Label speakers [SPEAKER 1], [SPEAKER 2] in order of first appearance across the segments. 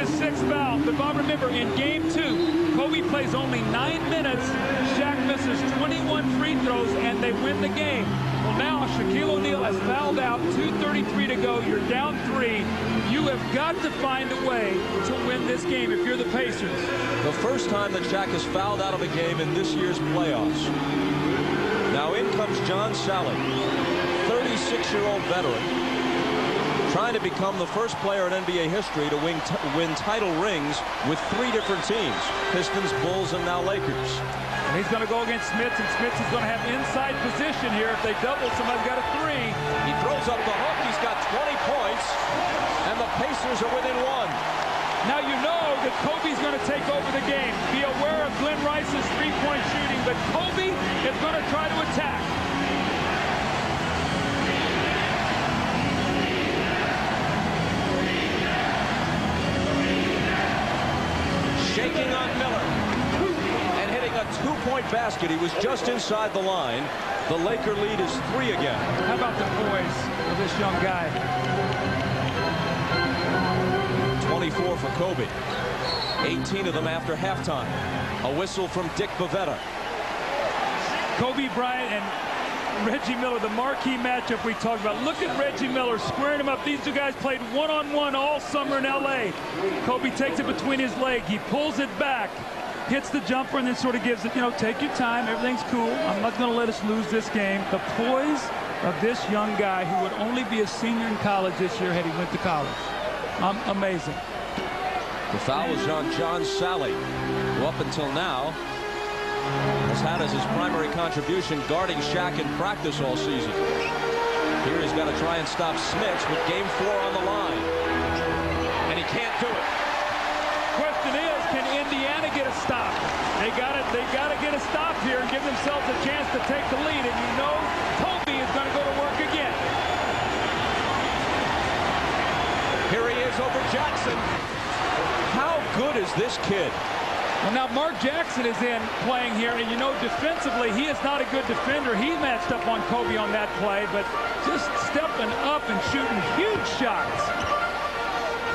[SPEAKER 1] his 6th foul. But Bob, remember, in game 2, Kobe plays only 9 minutes. Shaq misses 21 free throws, and they win the game. Well, now Shaquille O'Neal has fouled out. 2:33 to go. You're down 3. You have got to find a way to win this game if you're the Pacers.
[SPEAKER 2] The first time that Shaq has fouled out of a game in this year's playoffs. Now in comes John Salley, 36-year-old veteran, trying to become the first player in NBA history to win title rings with 3 different teams: Pistons, Bulls, and now Lakers.
[SPEAKER 1] And he's going to go against Smits, and Smits is going to have inside position here. If they double, somebody's got a 3.
[SPEAKER 2] He throws up the hook. He's got 20 points, and the Pacers are within 1.
[SPEAKER 1] Now you know that Kobe's going to take over the game. Be aware of Glenn Rice's three-point shooting, but Kobe is going to try to attack.
[SPEAKER 2] Shaking on Miller and hitting a 2-point basket. He was just inside the line. The Laker lead is 3 again.
[SPEAKER 1] How about the poise of this young guy?
[SPEAKER 2] 24 for Kobe. 18 of them after halftime. A whistle from Dick Bavetta.
[SPEAKER 1] Kobe Bryant and Reggie Miller, the marquee matchup we talked about. Look at Reggie Miller squaring him up. These two guys played one-on-one all summer in L.A. Kobe takes it between his legs. He pulls it back, hits the jumper, and then sort of gives it, take your time. Everything's cool. I'm not going to let us lose this game. The poise of this young guy who would only be a senior in college this year had he went to college. Amazing.
[SPEAKER 2] The foul is on John Salley, who up until now has had as his primary contribution guarding Shaq in practice all season. Here he's got to try and stop Smits with game 4 on the line. And he can't do it.
[SPEAKER 1] Question is, can Indiana get a stop? They got to get a stop here and give themselves a chance to take the lead. And you know Kobe is going to go to work again.
[SPEAKER 2] Here he is over Jackson. How good is this kid?
[SPEAKER 1] Well, now Mark Jackson is in playing here, and defensively he is not a good defender. He matched up on Kobe on that play, but just stepping up and shooting huge shots.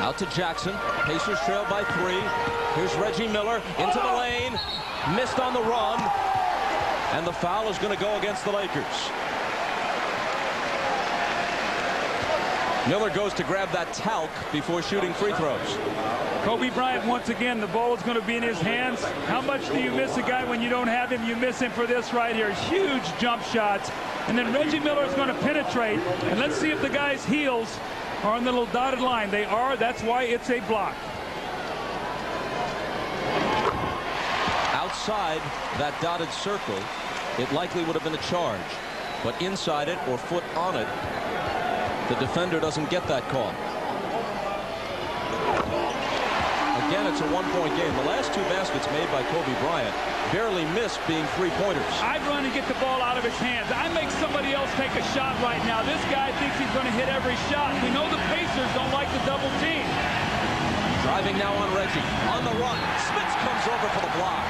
[SPEAKER 2] Out to Jackson. Pacers trail by 3. Here's Reggie Miller into the lane. Missed on the run. And the foul is going to go against the Lakers. Miller goes to grab that talc before shooting free throws.
[SPEAKER 1] Kobe Bryant, once again, the ball is going to be in his hands. How much do you miss a guy when you don't have him? You miss him for this right here. Huge jump shots. And then Reggie Miller is going to penetrate. And let's see if the guy's heels are on the little dotted line. They are. That's why it's a block.
[SPEAKER 2] Outside that dotted circle, it likely would have been a charge. But inside it or foot on it, the defender doesn't get that call. Again, it's a one-point game. The last 2 baskets made by Kobe Bryant barely missed being 3-pointers.
[SPEAKER 1] I'd run and get the ball out of his hands. I make somebody else take a shot right now. This guy thinks he's going to hit every shot. We know the Pacers don't like the double team.
[SPEAKER 2] Driving now on Reggie. On the run. Smits comes over for the block.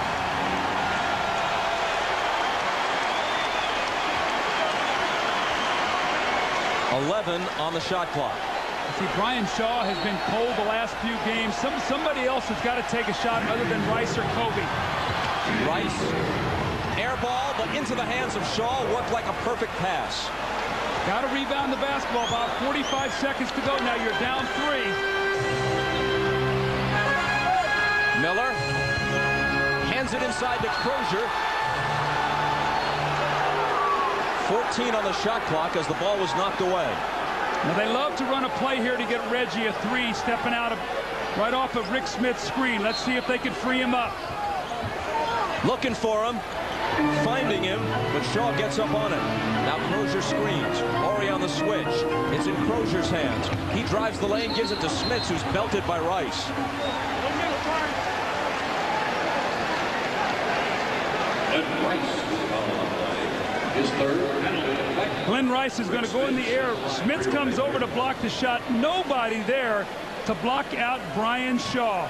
[SPEAKER 2] .11 on the shot clock.
[SPEAKER 1] See, Brian Shaw has been cold the last few games. Somebody else has got to take a shot other than Rice or Kobe.
[SPEAKER 2] Rice, air ball, but into the hands of Shaw. Worked like a perfect pass.
[SPEAKER 1] Got to rebound the basketball. About 45 seconds to go. Now you're down 3.
[SPEAKER 2] Miller hands it inside to Crozier. 14 on the shot clock as the ball was knocked away.
[SPEAKER 1] Now they love to run a play here to get Reggie a 3, stepping out of right off of Rick Smith's screen. Let's see if they can free him up.
[SPEAKER 2] Looking for him, finding him, but Shaw gets up on it. Now Crozier screens. Horry on the switch. It's in Crozier's hands. He drives the lane, gives it to Smits, who's belted by Rice.
[SPEAKER 3] His third.
[SPEAKER 1] Glenn Rice is going to go in the air. Smits comes over to block the shot. Nobody there to block out Brian Shaw.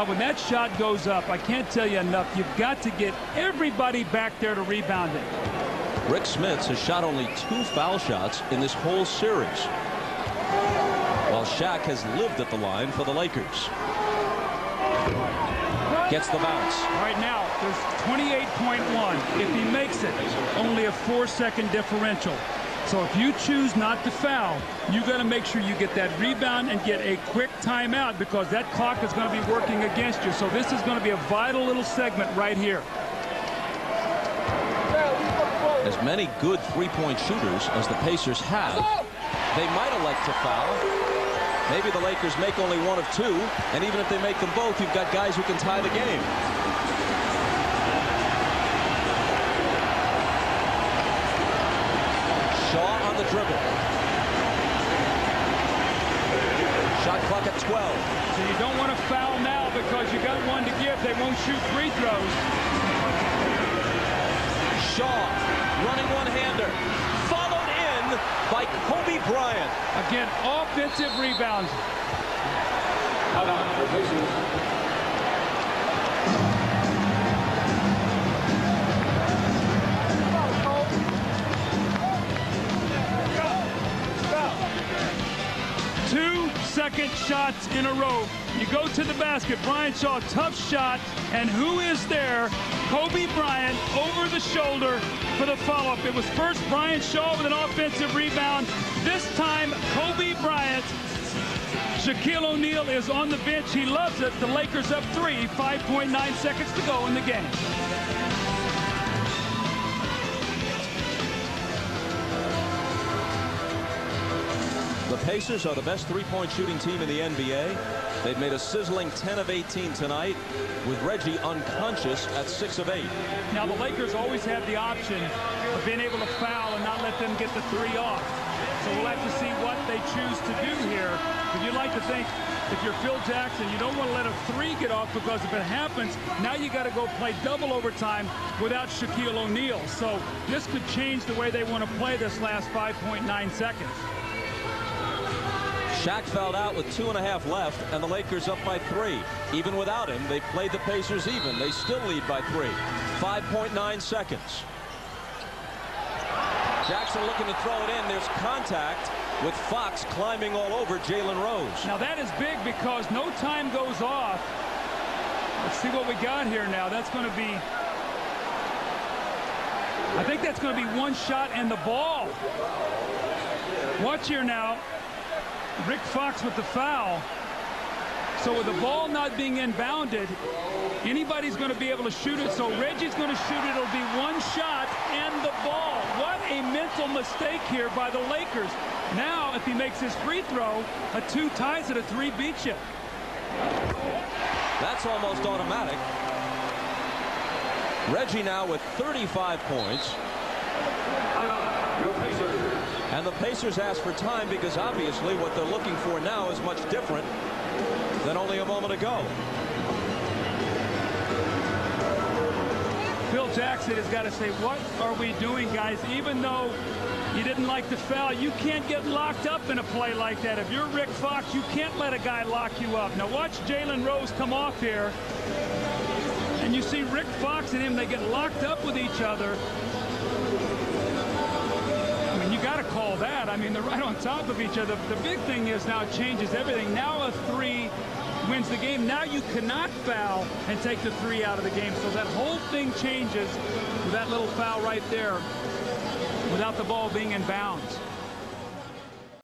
[SPEAKER 1] When that shot goes up, I can't tell you enough. You've got to get everybody back there to rebound it.
[SPEAKER 2] Rick Smits has shot only 2 foul shots in this whole series, while Shaq has lived at the line for the Lakers. Gets the bounce.
[SPEAKER 1] Right now, there's 28.1. If he makes it, only a 4-second differential. So if you choose not to foul, you got to make sure you get that rebound and get a quick timeout, because that clock is going to be working against you. So this is going to be a vital little segment right here.
[SPEAKER 2] As many good three-point shooters as the Pacers have, they might elect to foul. Maybe the Lakers make only one of two, and even if they make them both, you've got guys who can tie the game. Shaw on the dribble. Shot clock at 12.
[SPEAKER 1] So you don't want to foul now because you got one to give. They won't shoot free throws.
[SPEAKER 2] Shaw running one-hander. Followed in by Kobe Bryant.
[SPEAKER 1] Again, offensive rebounds. Two-second shots in a row. You go to the basket. Brian Shaw, tough shot. And who is there? Kobe Bryant over the shoulder for the follow-up. It was first Brian Shaw with an offensive rebound. This time, Kobe Bryant. Shaquille O'Neal is on the bench. He loves it. The Lakers up 3. 5.9 seconds to go in the game.
[SPEAKER 2] The Pacers are the best three-point shooting team in the NBA. They've made a sizzling 10 of 18 tonight, with Reggie unconscious at 6 of 8.
[SPEAKER 1] Now, the Lakers always have the option of being able to foul and not let them get the 3 off. So we'll have to see what they choose to do here. But you'd like to think, if you're Phil Jackson, you don't want to let a 3 get off, because if it happens, now you got to go play double overtime without Shaquille O'Neal. So this could change the way they want to play this last 5.9 seconds.
[SPEAKER 2] Shaq fouled out with 2.5 left, and the Lakers up by 3. Even without him, they played the Pacers even. They still lead by 3. 5.9 seconds. Jackson looking to throw it in. There's contact with Fox climbing all over Jalen Rose.
[SPEAKER 1] Now that is big, because no time goes off. Let's see what we got here now. That's going to be, I think that's going to be one shot and the ball. Watch here now. Rick Fox with the foul. So with the ball not being inbounded, anybody's going to be able to shoot it. So Reggie's going to shoot it. It'll be one shot and the ball. What a mental mistake here by the Lakers. Now, if he makes his free throw, a 2 ties it, a 3 beats you.
[SPEAKER 2] That's almost automatic. Reggie now with 35 points. And the Pacers ask for time, because obviously what they're looking for now is much different than only a moment ago.
[SPEAKER 1] Phil Jackson has got to say, what are we doing, guys? Even though you didn't like the foul, you can't get locked up in a play like that. If you're Rick Fox, you can't let a guy lock you up. Now watch Jalen Rose come off here. And you see Rick Fox and him, they get locked up with each other. You got to call that. I mean, they're right on top of each other. The big thing is now it changes everything. Now a 3 wins the game. Now you cannot foul and take the 3 out of the game. So that whole thing changes with that little foul right there without the ball being in bounds.